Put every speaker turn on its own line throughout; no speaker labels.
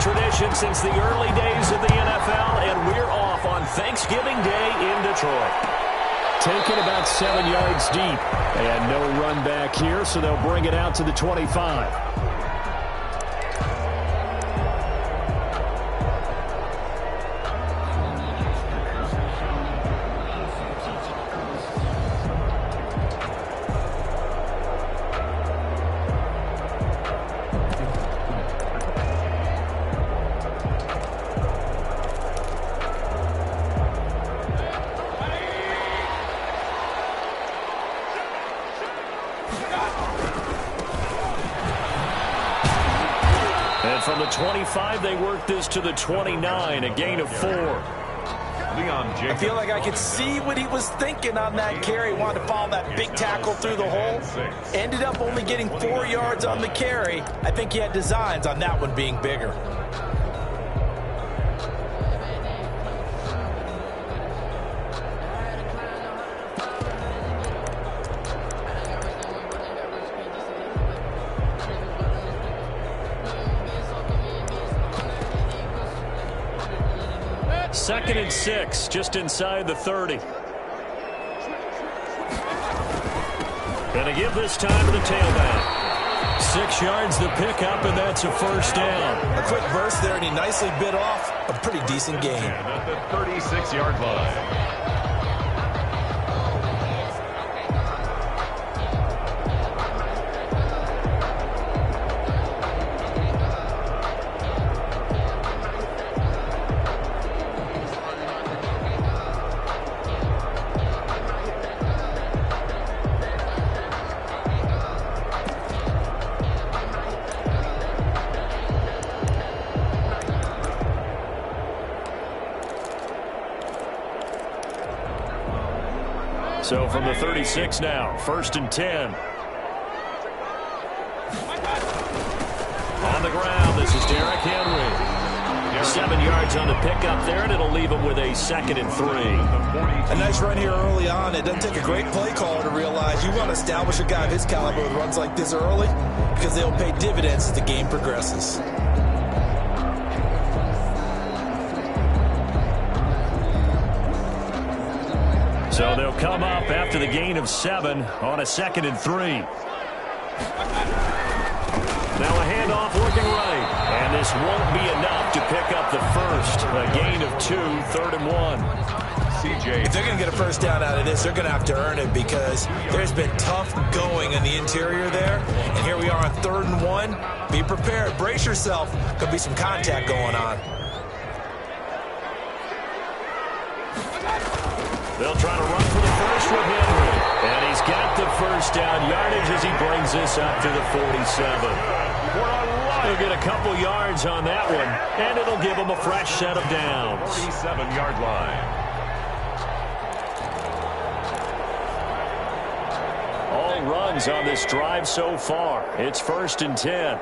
tradition since the early days of the NFL, and we're off on Thanksgiving Day in Detroit.
Taken about 7 yards deep. And no run back here, so they'll bring it out to the 25. From the 25, they work this to the 29, a gain of 4.
I feel like I could see what he was thinking on that carry. Wanted to follow that big tackle through the hole. Ended up only getting 4 yards on the carry. I think he had designs on that one being bigger.
Second and 6, just inside the 30. Gonna give this time to the tailback. 6 yards the pickup, and that's a first down.
A quick burst there, and he nicely bit off a pretty decent gain.
At the 36-yard line.
So from the 36 now, first and 10. On the ground, this is Derrick Henry. 7 yards on the pickup there, and it'll leave him with a second and 3.
A nice run here early on. It doesn't take a great play caller to realize you want to establish a guy of his caliber with runs like this early because they'll pay dividends as the game progresses.
So they'll come up after the gain of 7 on a second and 3. Now a handoff looking right. And this won't be enough to pick up the first. A gain of 2, third and 1.
CJ. If they're going to get a first down out of this, they're going to have to earn it because there's been tough going in the interior there. And here we are on 3rd and 1. Be prepared. Brace yourself. Could be some contact going on.
They'll try to run for the first with Henry. And he's got the first down yardage as he brings this up to the 47. He'll get a couple yards on that one, and it'll give him a fresh set of downs.
47-yard line.
All runs on this drive so far. It's first and 10.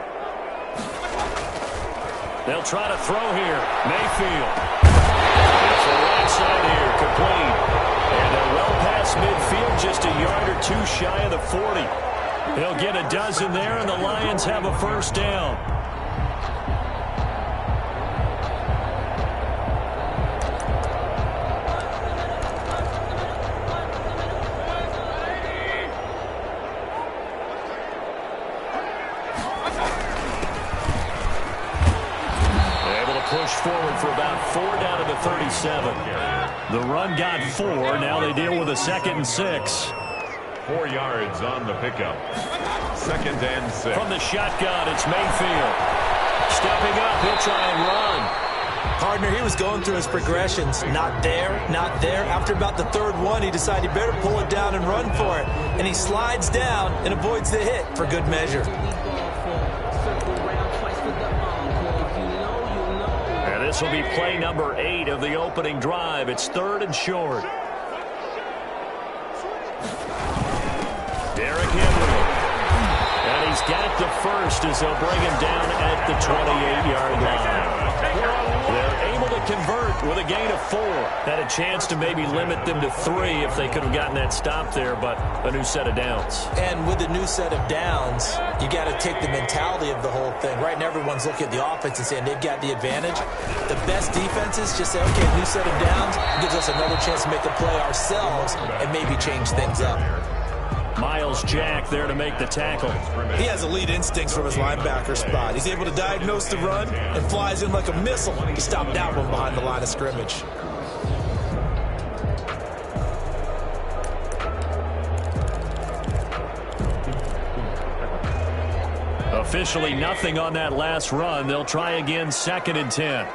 They'll try to throw here. Mayfield. It's the right side here, complete. And they're well past midfield, just a yard or 2 shy of the 40. He'll get a dozen there, and the Lions have a first down. Push forward for about 4 down to the 37. The run got 4. Now they deal with a second and 6.
4 yards on the pickup. Second and 6.
From the shotgun, it's Mayfield. Stepping up, he'll try and run.
Partner, he was going through his progressions. Not there, not there. After about the 3rd one, he decided he better pull it down and run for it. And he slides down and avoids the hit for good measure.
This will be play number 8 of the opening drive. It's 3rd and short. Derrick Henry. And he's got the first as they'll bring him down at the 28-yard line. They're able to convert with a gain of 4. Had a chance to maybe limit them to 3 if they could have gotten that stop there, but a new set of downs.
And with a new set of downs, you got to take the mentality of the whole thing. Right now, everyone's looking at the offense and saying they've got the advantage. The best defenses just say, okay, new set of downs gives us another chance to make a play ourselves and maybe change things up.
Miles Jack there to make the tackle.
He has elite instincts from his linebacker spot. He's able to diagnose the run and flies in like a missile to stop that one behind the line of scrimmage.
Officially nothing on that last run. They'll try again, 2nd and 10.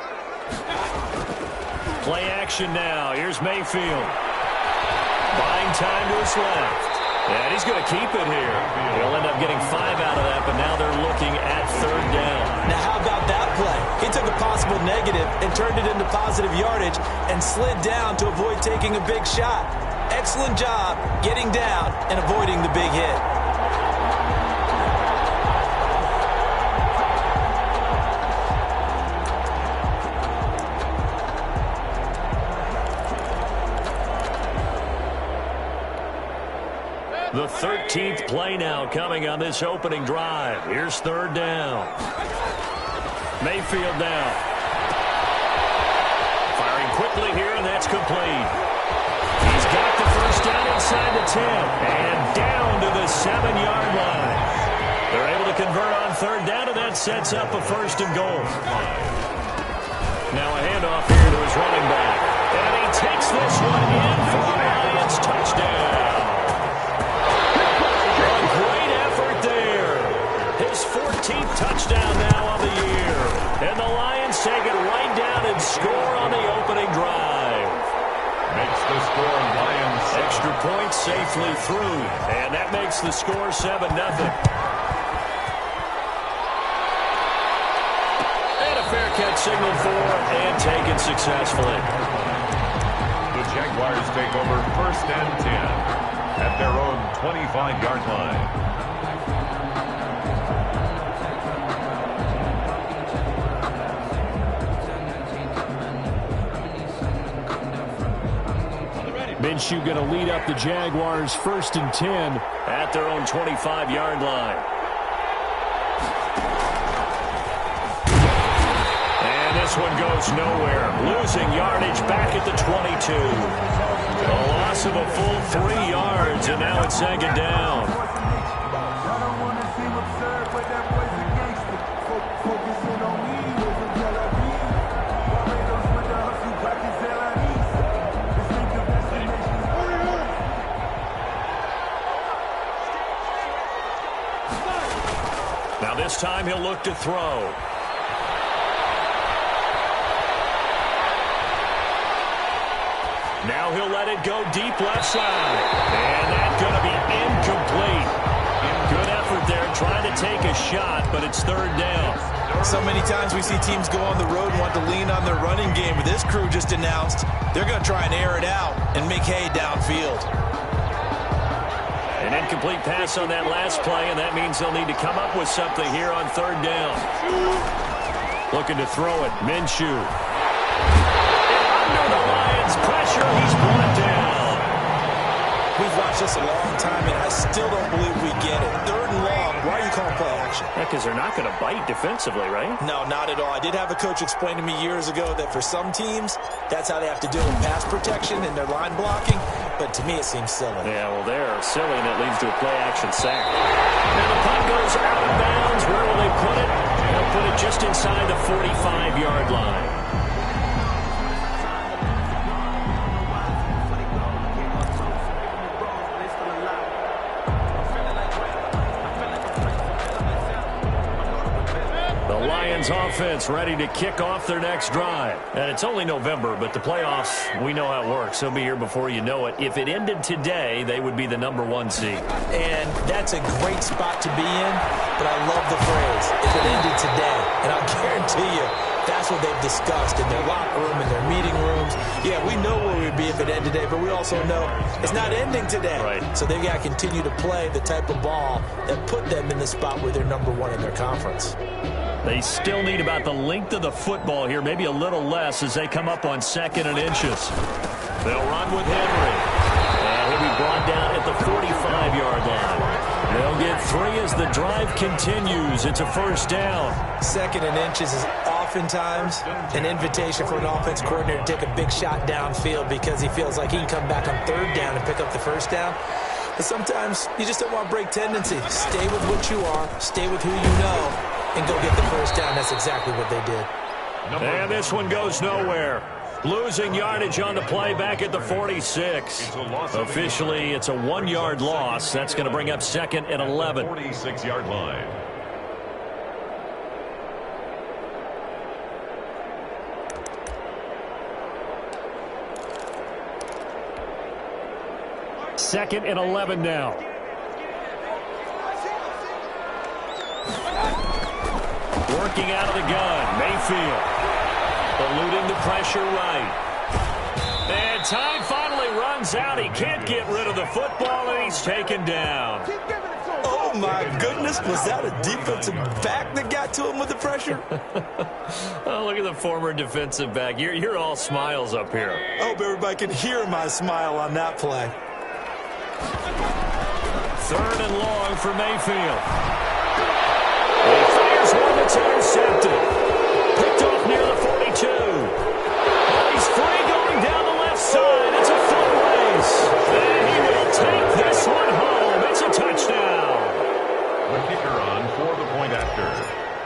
Play action now. Here's Mayfield. Buying time to his left. And he's going to keep it here. He'll end up getting 5 out of that, but now they're looking at 3rd down.
Now, how about that play? He took a possible negative and turned it into positive yardage and slid down to avoid taking a big shot. Excellent job getting down and avoiding the big hit.
The 13th play now coming on this opening drive. Here's 3rd down. Mayfield now. Firing quickly here, and that's complete. He's got the first down inside the 10. And down to the 7-yard line. They're able to convert on 3rd down, and that sets up a 1st and goal. Now a handoff here to his running back. And he takes this one in for the Lions. Touchdown. His 14th touchdown now of the year. And the Lions take it right down and score on the opening drive.
Makes the score Lions.
Extra point safely through. And that makes the score 7-0. And a fair catch signaled for and taken successfully.
The Jaguars take over 1st and 10 at their own 25-yard line.
Minshew going to lead up the Jaguars 1st and 10 at their own 25-yard line. And this one goes nowhere. Losing yardage back at the 22. A loss of a full 3 yards, and now it's 2nd down. Now this time he'll look to throw. Now he'll let it go deep left side. And that's going to be incomplete. Good effort there trying to take a shot, but it's 3rd down.
So many times we see teams go on the road and want to lean on their running game. But this crew just announced they're going to try and air it out and make hay downfield.
An incomplete pass on that last play, and that means they'll need to come up with something here on 3rd down. Looking to throw it, Minshew. Under the Lions' pressure, he's brought down.
We've watched this a long time, and I still don't believe we get it. 3rd and long, why are you calling play action?
Yeah, because they're not going to bite defensively, right?
No, not at all. I did have a coach explain to me years ago that for some teams, that's how they have to deal with pass protection and their line blocking. But to me, it seems silly.
Yeah, well, they're silly, and it leads to a play-action sack. Now the punt goes out of bounds. Where will they put it? They'll put it just inside the 45-yard line. Offense ready to kick off their next drive. And it's only November, but the playoffs, we know how it works. They'll be here before you know it. If it ended today, they would be the #1 seed.
And that's a great spot to be in, but I love the phrase, if it ended today. And I'll guarantee you, That's what they've discussed in their locker room, in their meeting rooms. Yeah, we know where we'd be if it ended today, but we also know it's not ending today.
Right.
So they've got to continue to play the type of ball that put them in the spot where they're number one in their conference.
They still need about the length of the football here, maybe a little less as they come up on 2nd and inches. They'll run with Henry. And he'll be brought down at the 45-yard line. They'll get 3 as the drive continues. It's a first down.
2nd and inches is oftentimes an invitation for an offense coordinator to take a big shot downfield because he feels like he can come back on 3rd down and pick up the first down. But sometimes you just don't want to break tendency. Stay with what you are, stay with who you know, and go get the first down. That's exactly what they did.
And this one goes nowhere. Losing yardage on the play back at the 46. Officially, it's a 1-yard loss. That's going to bring up 2nd and 11.
46-yard line.
Second and 11 now. Working out of the gun, Mayfield. Eluding the pressure right. And time finally runs out. He can't get rid of the football, and he's taken down.
Oh, my goodness. Was that a defensive back that got to him with the pressure?
Oh, look at the former defensive back. You're all smiles up here.
I hope everybody can hear my smile on that play.
3rd and long for Mayfield. He fires one that's intercepted. Picked off near the 42. He's free going down the left side. It's a foot race. And he will take this one home. It's a touchdown.
The kicker on for the point after.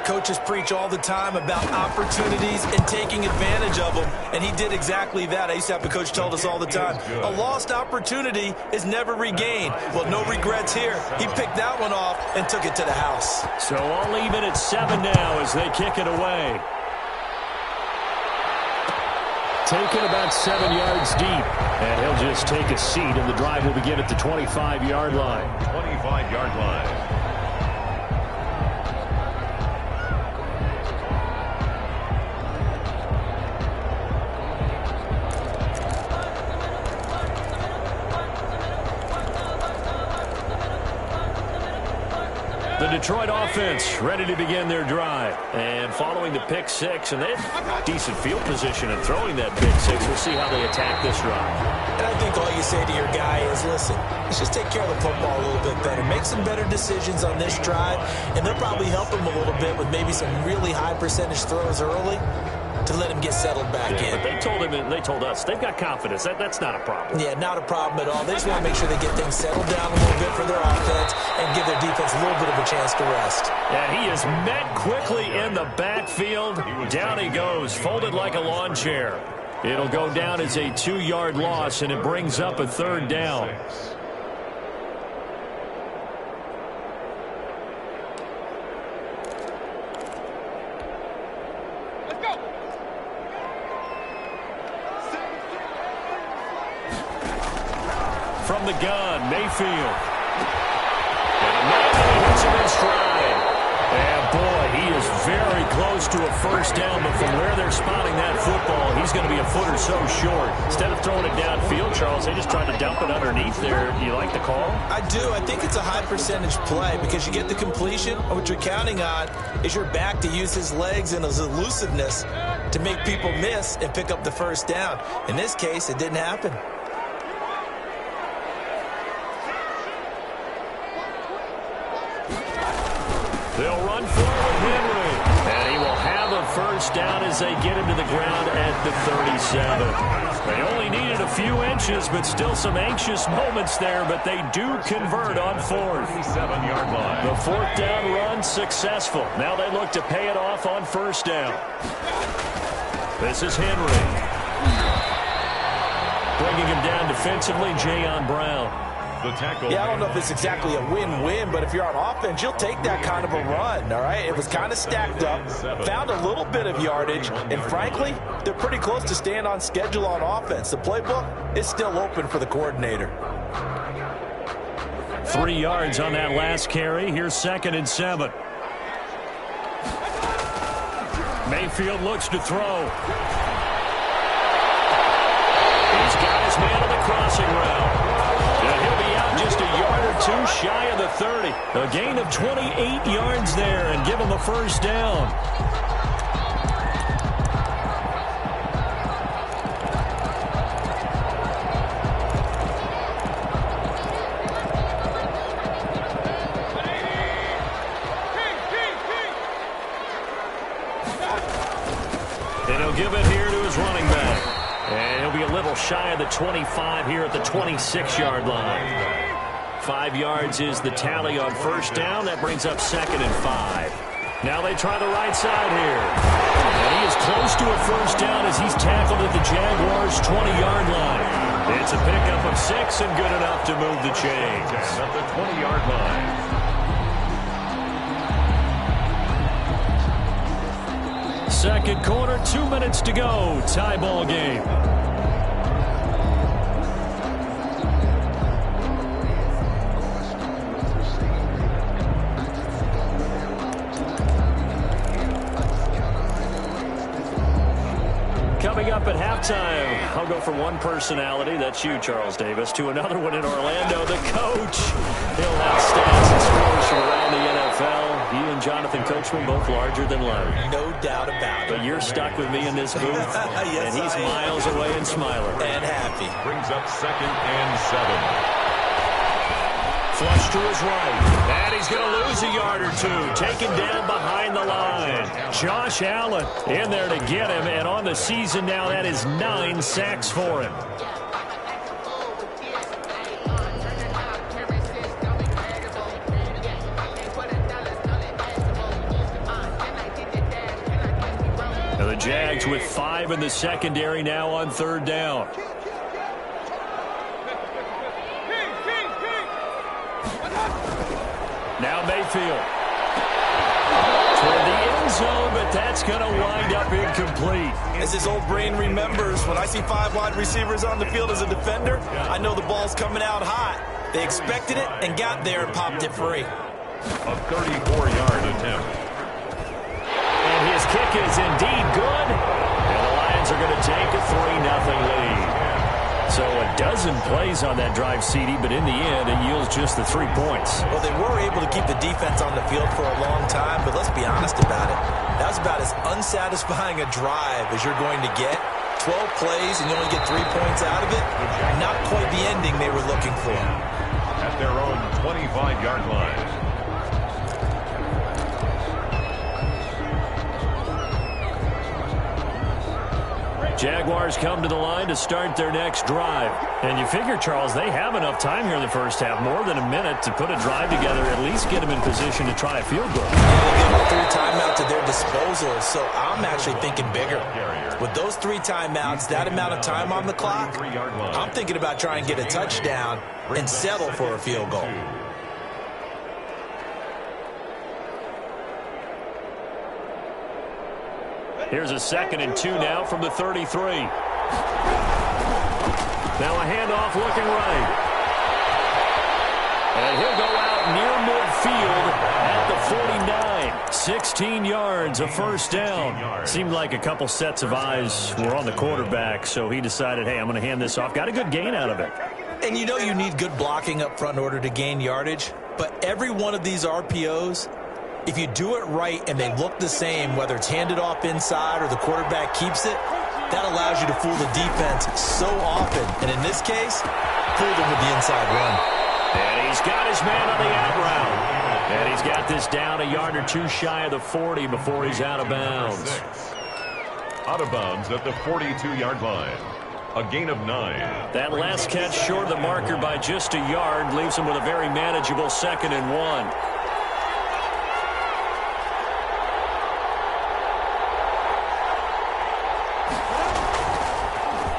Coaches preach all the time about opportunities and taking advantage of them, and he did exactly that. I used to have a coach tell us all the time, a lost opportunity is never regained. Well, no regrets here. He picked that one off and took it to the house.
So all even at 7 now as they kick it away. Taken about 7 yards deep, and he'll just take a seat, and the drive will begin at the 25-yard line.
25-yard line.
The Detroit offense ready to begin their drive. And following the pick 6, and they have decent field position in throwing that pick 6. We'll see how they attack this run.
And I think all you say to your guy is, listen, let's just take care of the football a little bit better. Make some better decisions on this drive, and they'll probably help him a little bit with maybe some really high percentage throws early to let him get settled back in.
But they told him, and they told us, they've got confidence. That's not a problem.
Yeah, not a problem at all. They just want to make sure they get things settled down a little bit for their offense and give their defense a little bit of a chance to rest.
And he is met quickly in the backfield. Down he goes, folded like a lawn chair. It'll go down as a 2-yard loss, and it brings up a 3rd down. From the gun, Mayfield. And Mayfield hits him in stride. And boy, he is very close to a first down, but from where they're spotting that football, he's going to be a foot or so short. Instead of throwing it downfield, Charles, they just tried to dump it underneath there. Do you like the call?
I do. I think it's a high percentage play because you get the completion, and what you're counting on is your back to use his legs and his elusiveness to make people miss and pick up the first down. In this case, it didn't happen.
They'll run forward Henry. And he will have a first down as they get him to the ground at the 37. They only needed a few inches, but still some anxious moments there, but they do convert on 4th.
7-yard line.
The 4th down run successful. Now they look to pay it off on first down. This is Henry. Bringing him down defensively, Jayon Brown.
Yeah, I don't know if it's exactly a win-win, but if you're on offense, you'll take that kind of a run, all right? It was kind of stacked up, found a little bit of yardage, and frankly, they're pretty close to staying on schedule on offense. The playbook is still open for the coordinator.
3 yards on that last carry. Here's 2nd and 7. Mayfield looks to throw. He's got his man on the crossing route. And he'll be out just a yard or two shy of the 30. A gain of 28 yards there and give him a first down. And he'll give it here to his running back. And he'll be a little shy of the 25 here at the 26-yard line. 5 yards is the tally on first down. That brings up 2nd and 5. Now they try the right side here. And he is close to a first down as he's tackled at the Jaguars' 20-yard line. It's a pickup of 6 and good enough to move the chains.
At the 20-yard line.
Second quarter, 2 minutes to go. Tie ball game. Coming up at halftime, I'll go from one personality, that's you, Charles Davis, to another one in Orlando, the coach. He'll have stats and scores from around the NFL. He and Jonathan Coachman both larger than life.
No doubt about it.
But you're stuck with me in this booth,
Yes,
and he's miles away and smiling.
And happy.
Brings up 2nd and 7.
Flush to his right. And he's going to lose a yard or two. Taken down behind the line. Josh Allen in there to get him. And on the season now, that is 9 sacks for him. Now the Jags with 5 in the secondary now on 3rd down. Now Mayfield. Toward the end zone, but that's going to wind up incomplete.
As his old brain remembers, when I see 5 wide receivers on the field as a defender, I know the ball's coming out hot. They expected it and got there and popped it free.
A 34-yard attempt.
And his kick is indeed good. And the Lions are going to take a 3-0 lead. So a dozen plays on that drive, CD, but in the end, it yields just the 3 points.
Well, they were able to keep the defense on the field for a long time, but let's be honest about it. That was about as unsatisfying a drive as you're going to get. 12 plays and you only get 3 points out of it. Not quite the ending they were looking for.
At their own 25-yard line.
Jaguars come to the line to start their next drive. And you figure, Charles, they have enough time here in the first half, more than a minute, to put a drive together, at least get them in position to try a field goal.
Yeah, they have 3 timeouts at their disposal, so I'm actually thinking bigger. With those 3 timeouts, that amount of time on the clock, I'm thinking about trying to get a touchdown and settle for a field goal.
Here's a 2nd and 2 now from the 33. Now a handoff looking right. And he'll go out near midfield at the 49. 16 yards, a first down. Seemed like a couple sets of eyes were on the quarterback, so he decided, hey, I'm going to hand this off. Got a good gain out of it.
And you know you need good blocking up front in order to gain yardage, but every one of these RPOs, if you do it right and they look the same, whether it's handed off inside or the quarterback keeps it, that allows you to fool the defense so often. And in this case, fool them with the inside run.
And he's got his man on the out route. And he's got this down a yard or two shy of the 40 before he's out of bounds.
Out of bounds at the 42-yard line. A gain of 9.
That last catch short of the marker by just a yard leaves him with a very manageable 2nd and 1.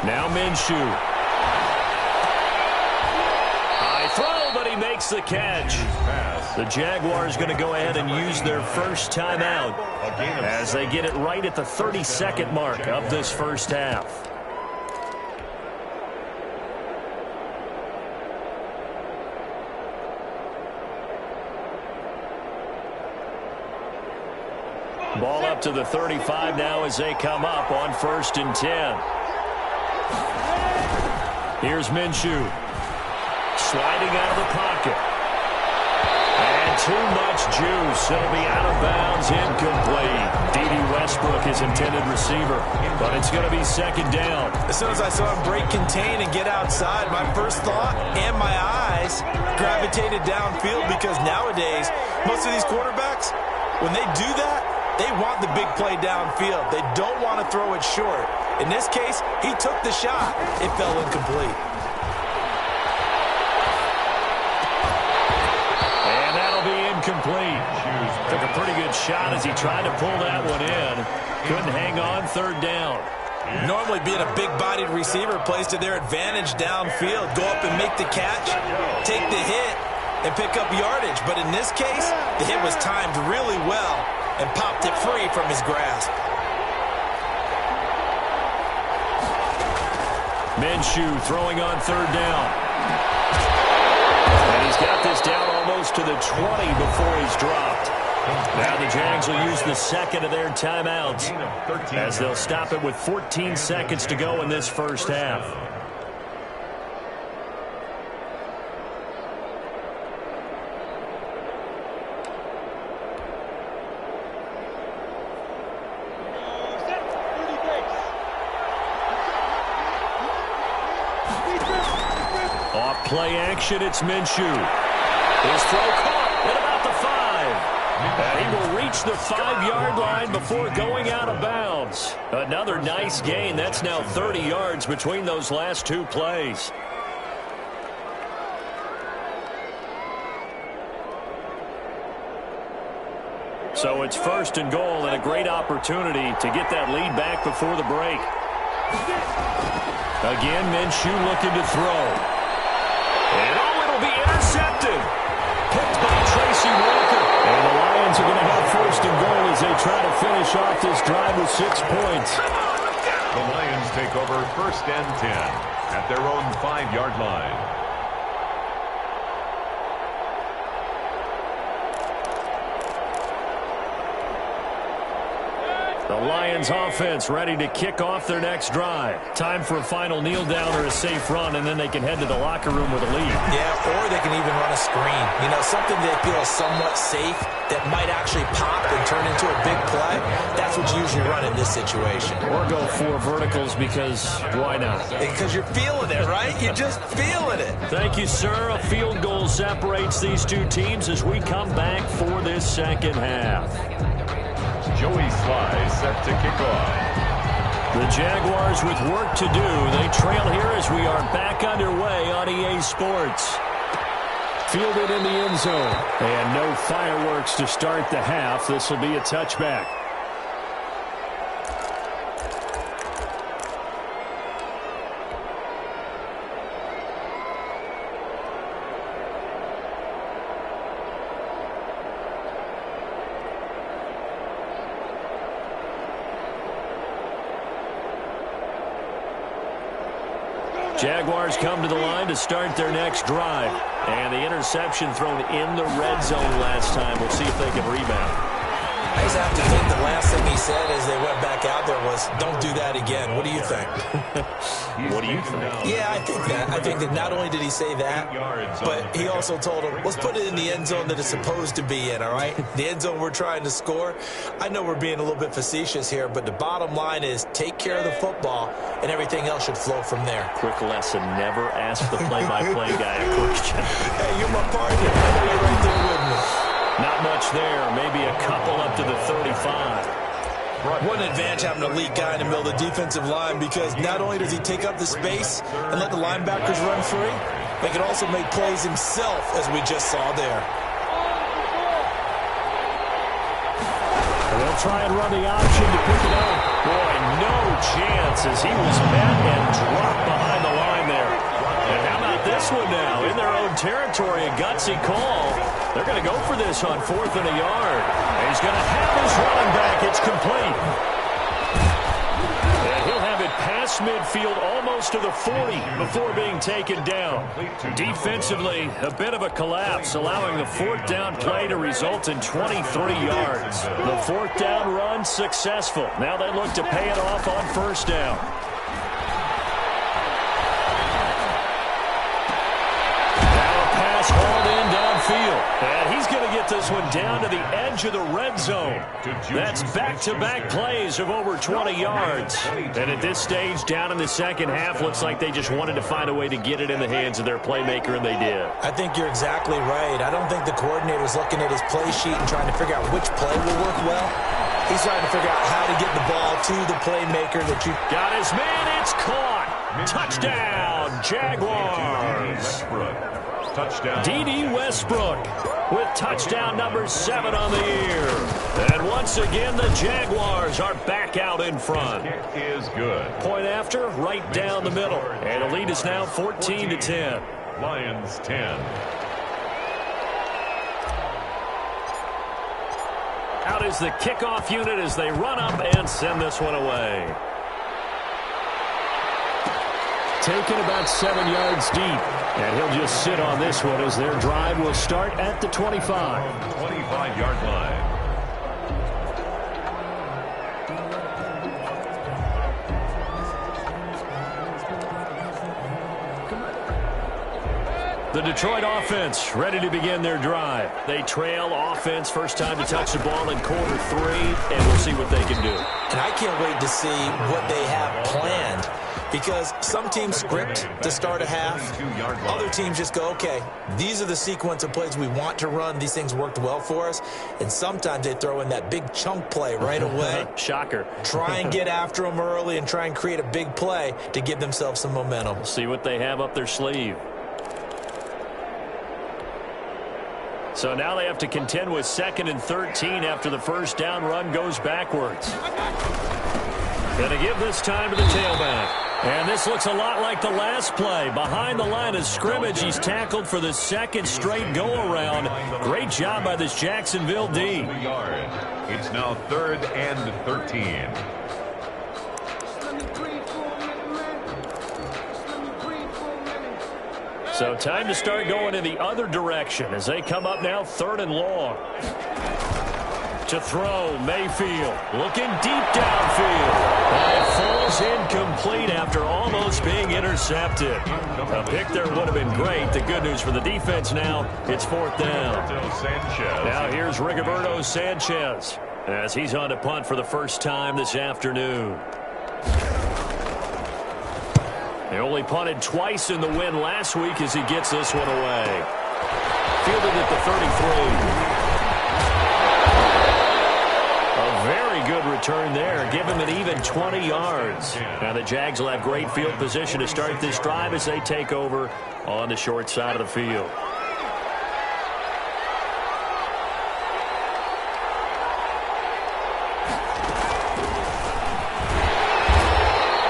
Now Minshew. High throw, but he makes the catch. The Jaguars going to go ahead and use their first timeout as they get it right at the 32nd mark of this first half. Ball up to the 35 now as they come up on 1st and 10. Here's Minshew. Sliding out of the pocket. And too much juice. It'll be out of bounds, incomplete. D.D. Westbrook, his intended receiver. But it's going to be 2nd down.
As soon as I saw him break contain and get outside, my first thought and my eyes gravitated downfield, because nowadays, most of these quarterbacks, when they do that, they want the big play downfield. They don't want to throw it short. In this case, he took the shot. It fell incomplete.
And that'll be incomplete. Took a pretty good shot as he tried to pull that one in. Couldn't hang on. 3rd down.
Normally, being a big-bodied receiver plays to their advantage downfield. Go up and make the catch, take the hit, and pick up yardage. But in this case, the hit was timed really well and popped it free from his grasp.
Minshew throwing on 3rd down. And he's got this down almost to the 20 before he's dropped. Now the Jags will use the 2nd of their timeouts as they'll stop it with 14 seconds to go in this 1st half. Off play action, it's Minshew. His throw caught at about the 5. And he will reach the 5-yard line before going out of bounds. Another nice gain. That's now 30 yards between those last 2 plays. So it's 1st and goal, and a great opportunity to get that lead back before the break. Again, Minshew looking to throw. And it'll be intercepted. Picked by Tracy Walker. And the Lions are going to have 1st and goal as they try to finish off this drive with 6 points.
The Lions take over 1st and 10 at their own 5-yard line.
The Lions offense ready to kick off their next drive. Time for a final kneel down or a safe run, and then they can head to the locker room with a lead.
Yeah, or they can even run a screen. You know, something they feel is somewhat safe that might actually pop and turn into a big play. That's what you usually run in this situation.
Or go 4 verticals, because why not?
Because you're feeling it, right? You're just feeling it.
Thank you, sir. A field goal separates these 2 teams as we come back for this 2nd half.
Joey Sly set to kick off.
The Jaguars with work to do. They trail here as we are back underway on EA Sports. Fielded in the end zone. And no fireworks to start the half. This will be a touchback. Jaguars come to the line to start their next drive. And the interception thrown in the red zone last time. We'll see if they can rebound.
I just have to think the last thing he said as they went back out there was, don't do that again. What do you think?
What do you think?
Yeah, I think that. I think that not only did he say that, but he also told him, let's put it in the end zone that it's supposed to be in, all right? The end zone we're trying to score. I know we're being a little bit facetious here, but the bottom line is take care of the football, and everything else should flow from there.
Quick lesson, never ask the play-by-play guy a question.
Hey, you're my partner. You're right there with me.
Not much there. Maybe a couple up to the 35.
What an advantage having a elite guy in the middle of the defensive line, because not only does he take up the space and let the linebackers run free, but he can also make plays himself, as we just saw there.
They'll try and run the option to pick it up. Boy, no chance as he was met and dropped behind the line there. And how about this one now? In their own territory, a gutsy call. They're going to go for this on 4th and a yard. And he's going to have his running back. It's complete. And he'll have it pass past midfield, almost to the 40 before being taken down. Defensively, a bit of a collapse, allowing the fourth down play to result in 23 yards. The fourth down run successful. Now they look to pay it off on first down. Hauled in downfield. And he's going to get this one down to the edge of the red zone. That's back-to-back plays of over 20 yards. And at this stage, down in the second half, looks like they just wanted to find a way to get it in the hands of their playmaker, and they did.
I think you're exactly right. I don't think the coordinator's looking at his play sheet and trying to figure out which play will work well. He's trying to figure out how to get the ball to the playmaker that you...
Got his man. It's caught. Touchdown, Jaguars.
Touchdown.
D.D. Westbrook with touchdown number 7 on the year. And once again, the Jaguars are back out in front.
Kick is good.
Point after, right down the middle. And the lead is now 14-10.
Lions 10.
Out is the kickoff unit as they run up and send this one away. Taken about 7 yards deep. And he'll just sit on this one as their drive will start at the 25.
25-yard line.
The Detroit offense ready to begin their drive. They trail offense, first time to touch the ball in quarter 3, and we'll see what they can do.
And I can't wait to see what they have planned. Because some teams script to start a half. Other teams just go, okay, these are the sequence of plays we want to run. These things worked well for us. And sometimes they throw in that big chunk play right away.
Shocker.
Try and get after them early and try and create a big play to give themselves some momentum.
See what they have up their sleeve. So now they have to contend with 2nd and 13 after the first down run goes backwards. Going to give this time to the tailback. And this looks a lot like the last play. Behind the line of scrimmage, he's tackled for the second straight go-around. Great job by this Jacksonville D.
It's now 3rd and 13.
So time to start going in the other direction as they come up now 3rd and long. To throw, Mayfield looking deep downfield. And it falls incomplete after almost being intercepted. A pick there would have been great. The good news for the defense now, it's 4th down. Now here's Rigoberto Sanchez as he's on to punt for the first time this afternoon. They only punted twice in the win last week as he gets this one away. Fielded at the 33. Very good return there. Give him an even 20 yards. Now the Jags will have great field position to start this drive as they take over on the short side of the field.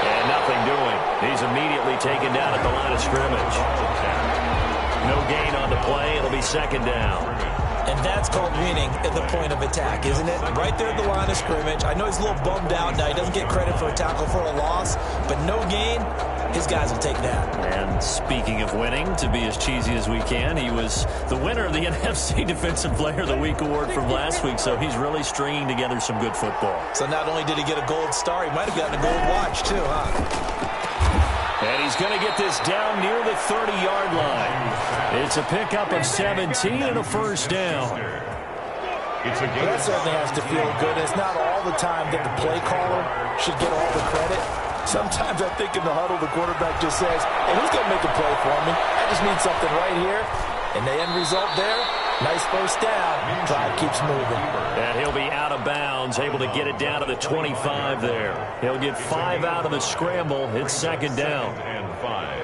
And nothing doing. He's immediately taken down at the line of scrimmage. No gain on the play. It'll be 2nd down.
And that's called winning at the point of attack, isn't it? Right there at the line of scrimmage. I know he's a little bummed out now. He doesn't get credit for a tackle for a loss, but no gain, his guys will take that.
And speaking of winning, to be as cheesy as we can, he was the winner of the NFC Defensive Player of the Week award from last week, so he's really stringing together some good football.
So not only did he get a gold star, he might have gotten a gold watch too, huh?
And he's going to get this down near the 30-yard line. It's a pickup of 17 and a first down.
Well, that certainly has to feel good. It's not all the time that the play caller should get all the credit. Sometimes I think in the huddle, the quarterback just says, hey, who's going to make a play for me? I just need something right here. And the end result there, nice first down. Drive keeps moving.
And he'll be out of bounds, able to get it down to the 25 there. He'll get 5 out of the scramble. It's 2nd down.
And 5.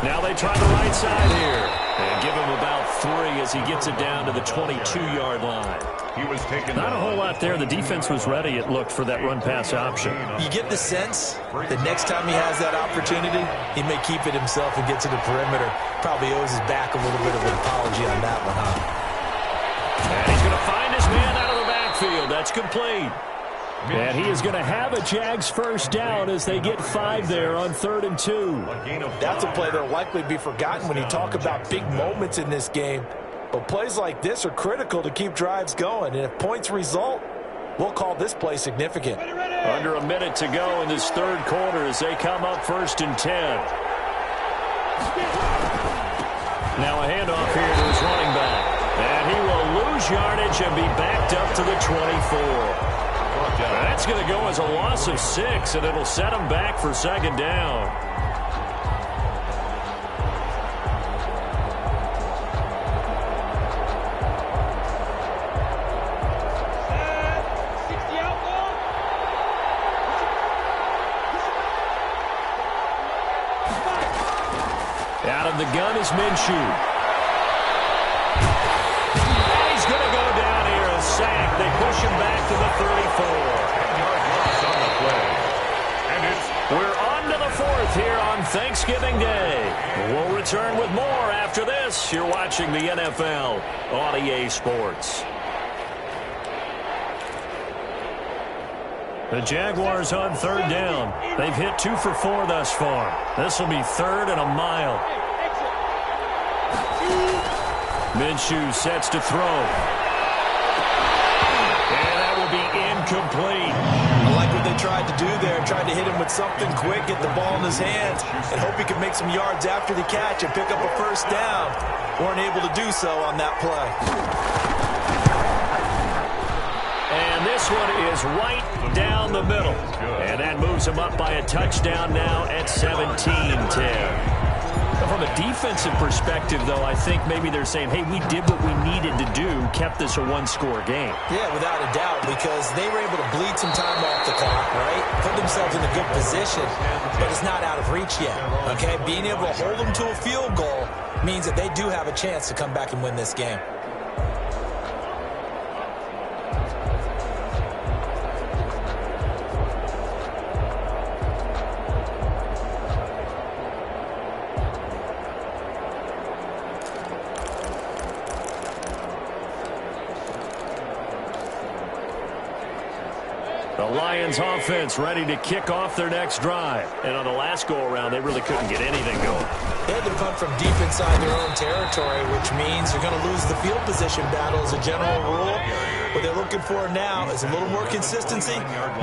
Now they try the right side here. And give him about 3 as he gets it down to the 22-yard line.
He was taken
Not a whole lot there. The defense was ready, it looked, for that run-pass option.
You get the sense that next time he has that opportunity, he may keep it himself and get to the perimeter. Probably owes his back a little bit of an apology on that one, huh?
And he's going to find his man out of the backfield. That's complete.
And he is going to have a Jags first down as they get 5 there on 3rd and 2.
That's a play that will likely be forgotten when you talk about big moments in this game. But plays like this are critical to keep drives going. And if points result, we'll call this play significant.
Under a minute to go in this 3rd quarter as they come up 1st and 10. Now a handoff here to his running back. And he will lose yardage and be backed up to the 24. That's going to go as a loss of 6, and it'll set him back for 2nd down. Out of the gun is Minshew. He's going to go down here, a sack. They push him back to the 34. We're on to the 4th here on Thanksgiving Day. We'll return with more after this. You're watching the NFL on EA Sports.
The Jaguars on 3rd down. They've hit 2 for 4 thus far. This will be 3rd and a mile. Minshew sets to throw.
And that will be incomplete.
I like what they tried to do there. Tried to hit him with something quick, get the ball in his hands, and hope he could make some yards after the catch and pick up a first down. Weren't able to do so on that play.
And this one is right down the middle. And that moves him up by a touchdown now at 17-10.
From a defensive perspective, though, I think maybe they're saying, hey, we did what we needed to do, kept this a one-score game.
Yeah, without a doubt, because they were able to bleed some time off the clock, right? Put themselves in a good position, but it's not out of reach yet, okay? Being able to hold them to a field goal means that they do have a chance to come back and win this game.
The Lions offense ready to kick off their next drive. And on the last go-around, they really couldn't get anything going.
They had to punt from deep inside their own territory, which means they're going to lose the field position battle as a general rule. What they're looking for now is a little more consistency,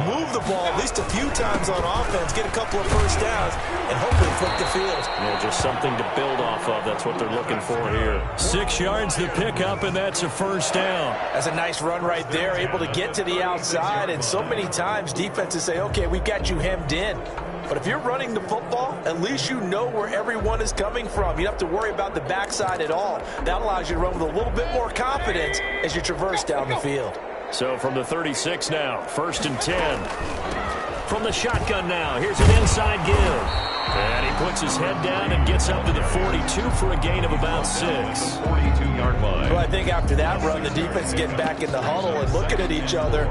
move the ball at least a few times on offense, get a couple of first downs, and hopefully flip the field.
Yeah, just something to build off of. That's what they're looking for here.
6 yards to pick up, and that's a first down.
That's a nice run right there, able to get to the outside, and so many times defenses say, okay, we've got you hemmed in. But if you're running the football, at least you know where everyone is coming from. You don't have to worry about the backside at all. That allows you to run with a little bit more confidence as you traverse down the field.
So from the 36 now, 1st and 10. From the shotgun now, here's an inside give. And he puts his head down and gets up to the 42 for a gain of about 6.
42-yard line.
Well, I think after that run, the defense is getting back in the huddle and looking at each other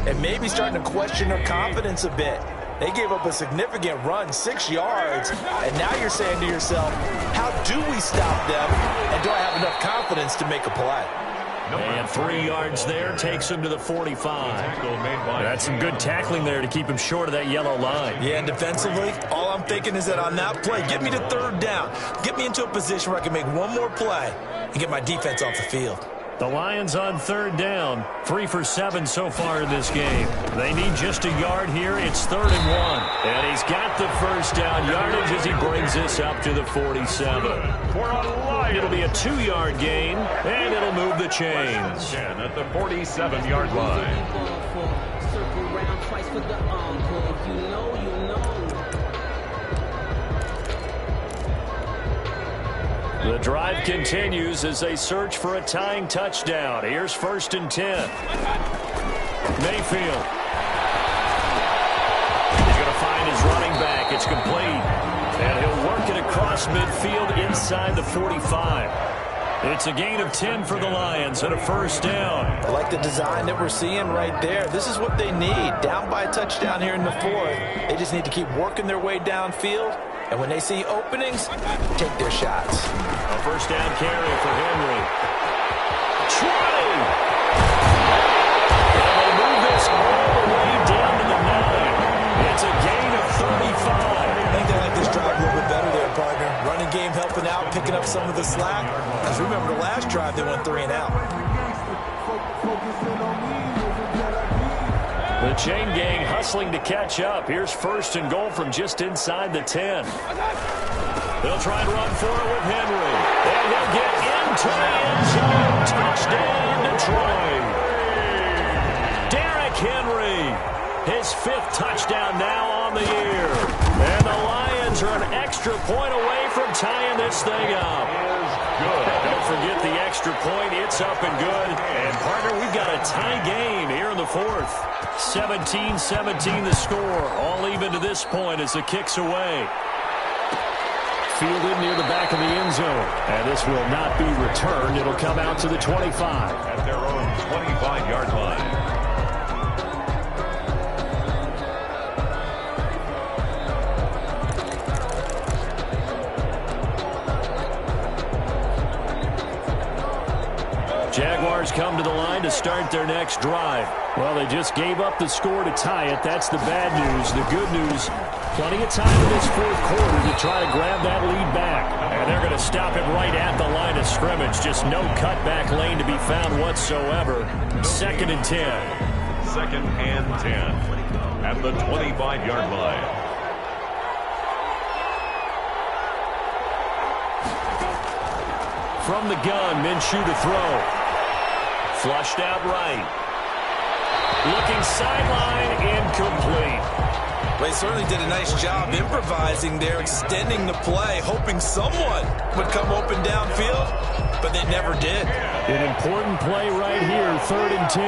and maybe starting to question their confidence a bit. They gave up a significant run, 6 yards, and now you're saying to yourself, how do we stop them, and do I have enough confidence to make a play?
And 3 yards there takes him to the 45.
That's some good tackling there to keep him short of that yellow line.
Yeah, and defensively, all I'm thinking is that on that play, get me to 3rd down. Get me into a position where I can make one more play and get my defense off the field.
The Lions on 3rd down, 3 for 7 so far in this game. They need just a yard here. It's 3rd and 1.
And he's got the first down yardage as he brings this up to the 47. It'll be a 2-yard gain, and it'll move the chains.
At the 47-yard line.
The drive continues as they search for a tying touchdown. Here's 1st and 10.
Mayfield.
He's going to find his running back. It's complete. And he'll work it across
past midfield inside the 45. It's a gain of 10 for the Lions and a first down.
I like the design that we're seeing right there. This is what they need. Down by a touchdown here in the fourth. They just need to keep working their way downfield. And when they see openings, take their shots.
A first down carry for Henry. 20! And they move this all the way down to the 9. It's a gain of 35.
I think they like this drive a little bit better there, partner. Running game helping out, picking up some of the slack. As remember, the last drive, they went 3 and out.
The chain gang hustling to catch up. Here's first and goal from just inside the 10. They'll try and run for it with Henry. And they'll get into the end zone. Touchdown, Detroit. Derrick Henry. His 5th touchdown now on the year. And the Lions are an extra point away from tying this thing up. Good. Don't forget the extra point. It's up and good. And, partner, we've got a tie game here in the 4th. 17-17 the score. All even to this point as the kick's away. Fielded near the back of the end zone. And this will not be returned. It'll come out to the 25.
At their own 25-yard line.
Jaguars come to the line to start their next drive. Well, they just gave up the score to tie it. That's the bad news. The good news, plenty of time in this 4th quarter to try to grab that lead back. And they're going to stop it right at the line of scrimmage. Just no cutback lane to be found whatsoever. 2nd and 10.
2nd and 10 at the 25-yard line.
From the gun, Minshew to throw. Flushed out right. Looking sideline, incomplete.
Well, he certainly did a nice job improvising there, extending the play, hoping someone would come open downfield, but they never did.
An important play right here, 3rd and 10.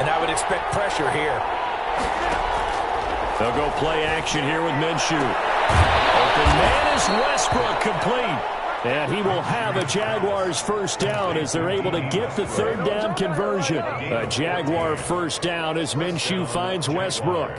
And I would expect pressure here.
They'll go play action here with Minshew. Open man is Westbrook, complete. And he will have a Jaguars first down as they're able to get the 3rd down conversion. A Jaguar first down as Minshew finds Westbrook.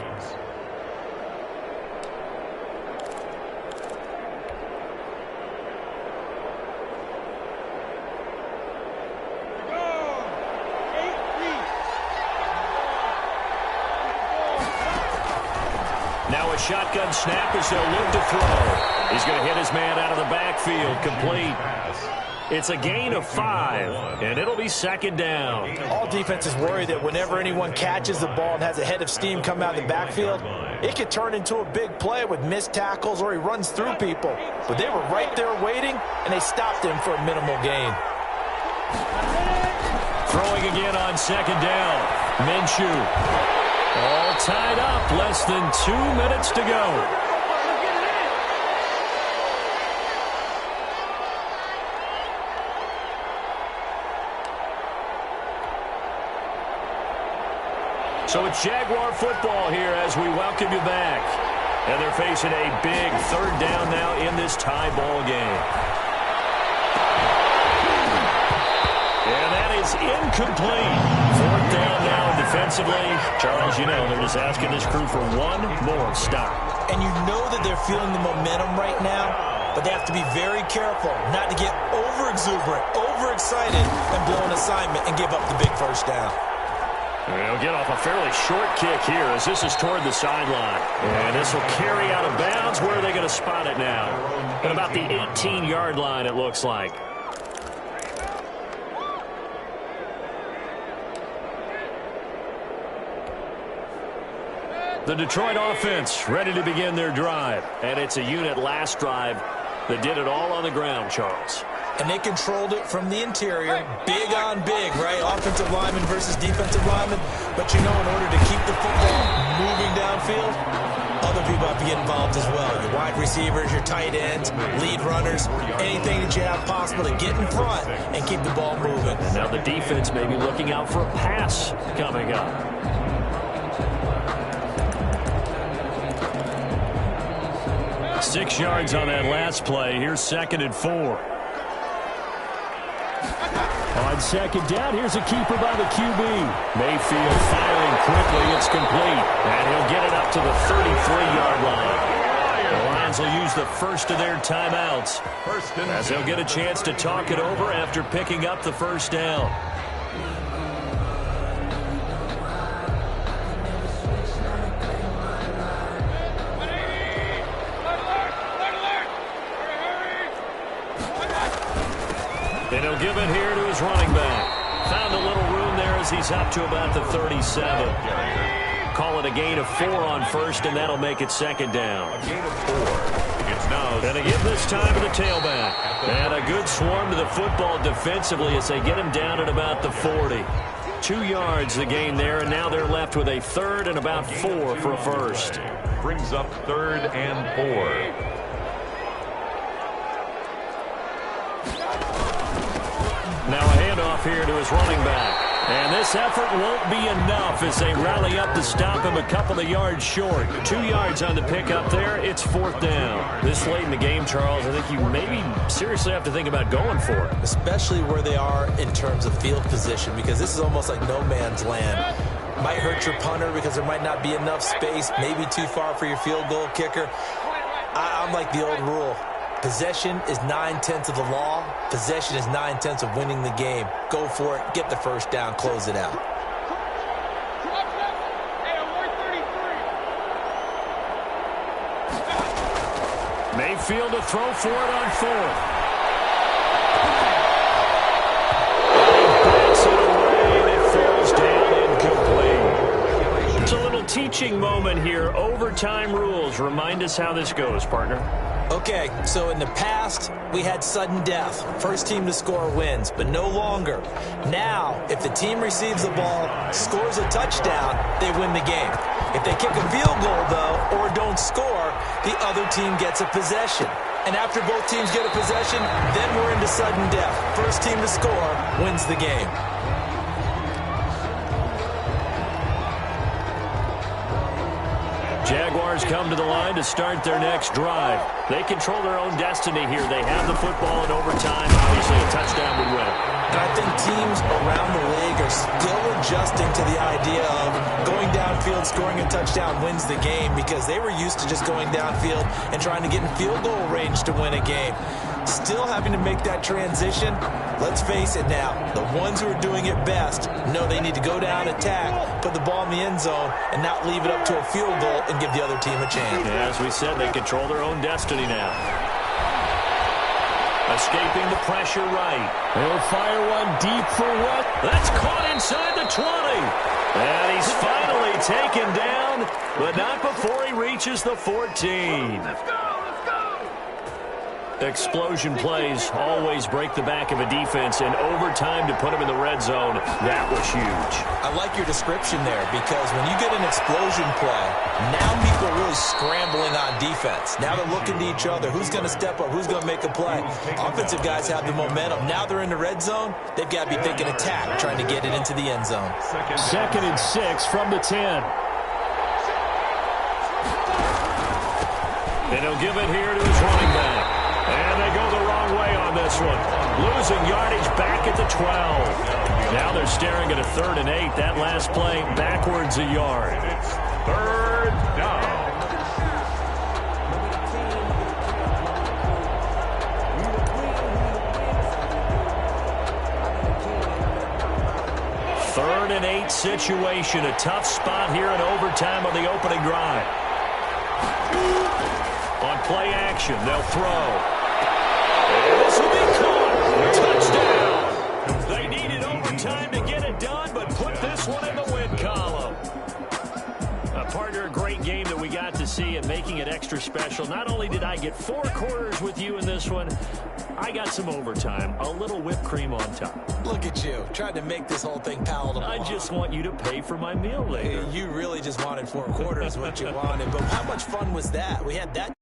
Now a shotgun snap as they'll look to throw. He's going to hit his man out of the backfield, complete. It's a gain of 5, and it'll be 2nd down.
All defenses worry that whenever anyone catches the ball and has a head of steam come out of the backfield, it could turn into a big play with missed tackles or he runs through people. But they were right there waiting, and they stopped him for a minimal gain.
Throwing again on 2nd down. Minshew. All tied up, less than 2 minutes to go. So it's Jaguar football here as we welcome you back. And they're facing a big 3rd down now in this tie ball game. And that is incomplete. 4th down now defensively. Charles, you know, they're just asking this crew for one more stop.
And you know that they're feeling the momentum right now, but they have to be very careful not to get over-exuberant, over-excited, and blow an assignment and give up the big first down.
They'll get off a fairly short kick here as this is toward the sideline. And this will carry out of bounds. Where are they going to spot it now? At about the 18-yard line, it looks like. The Detroit offense ready to begin their drive. And it's a unit last drive that did it all on the ground, Charles.
And they controlled it from the interior, big on big, right? Offensive lineman versus defensive lineman. But you know, in order to keep the football moving downfield, other people have to get involved as well. Your wide receivers, your tight ends, lead runners, anything that you have possible to get in front and keep the ball moving.
And now the defense may be looking out for a pass coming up.
6 yards on that last play. Here's 2nd and 4. On 2nd down, here's a keeper by the QB. Mayfield firing quickly. It's complete. And he'll get it up to the 33-yard line. The Lions will use the first of their timeouts as they'll get a chance to talk it over after picking up the first down. And he'll give it here to his running back. Found a little room there as he's up to about the 37. Call it a gain of 4 on first, and that'll make it 2nd down.
A gain of 4. It's now.
Going to give this time to the tailback. And a good swarm to the football defensively as they get him down at about the 40. 2 yards the gain there, and now they're left with a 3rd and about 4 for a first.
Brings up 3rd and 4.
Now a handoff here to his running back. And this effort won't be enough as they rally up to stop him a couple of yards short. 2 yards on the pickup there. It's 4th down. This late in the game, Charles, I think you maybe seriously have to think about going for it.
Especially where they are in terms of field position, because this is almost like no man's land. Might hurt your punter because there might not be enough space, maybe too far for your field goal kicker. I'm like the old rule. Possession is 9/10 of the law. Possession is 9/10 of winning the game. Go for it. Get the first down. Close it out.
Mayfield to throw for it on 4th. Backs it away, and it falls down incomplete. It's a little teaching moment here. Overtime rules. Remind us how this goes, partner.
Okay, so in the past, we had sudden death. First team to score wins, but no longer. Now, if the team receives the ball, scores a touchdown, they win the game. If they kick a field goal, though, or don't score, the other team gets a possession. And after both teams get a possession, then we're into sudden death. First team to score wins the game.
Jaguars come to the line to start their next drive. They control their own destiny here. They have the football in overtime. Obviously, a touchdown would win it.
And I think teams around the league are still adjusting to the idea of going downfield, scoring a touchdown wins the game, because they were used to just going downfield and trying to get in field goal range to win a game. Still having to make that transition. Let's face it now, the ones who are doing it best know they need to go down, attack, put the ball in the end zone, and not leave it up to a field goal and give the other team a chance.
Yeah, as we said, they control their own destiny now. Escaping the pressure right. They'll fire one deep for what? That's caught inside the 20. And he's finally taken down, but not before he reaches the 14.
Let's go!
Explosion plays always break the back of a defense, and overtime to put him in the red zone, that was huge.
I like your description there, because when you get an explosion play, now people are really scrambling on defense. Now they're looking to each other. Who's going to step up? Who's going to make a play? Offensive guys have the momentum. Now they're in the red zone. They've got to be thinking attack, trying to get it into the end zone.
2nd and 6 from the 10. And he'll give it here to his running back. And they go the wrong way on this one. Losing yardage back at the 12. Now they're staring at a 3rd and 8. That last play backwards a yard.
It's 3rd down.
Third and 8 situation. A tough spot here in overtime on the opening drive. On play action, they'll throw. And this will be caught. Touchdown. They needed overtime to get it done, but put this one in the win column. Partner, a great game that we got to see, and making it extra special. Not only did I get 4 quarters with you in this one, I got some overtime, a little whipped cream on top.
Look at you, trying to make this whole thing palatable.
I just want you to pay for my meal later.
You really just wanted 4 quarters, what you wanted. But how much fun was that? We had that.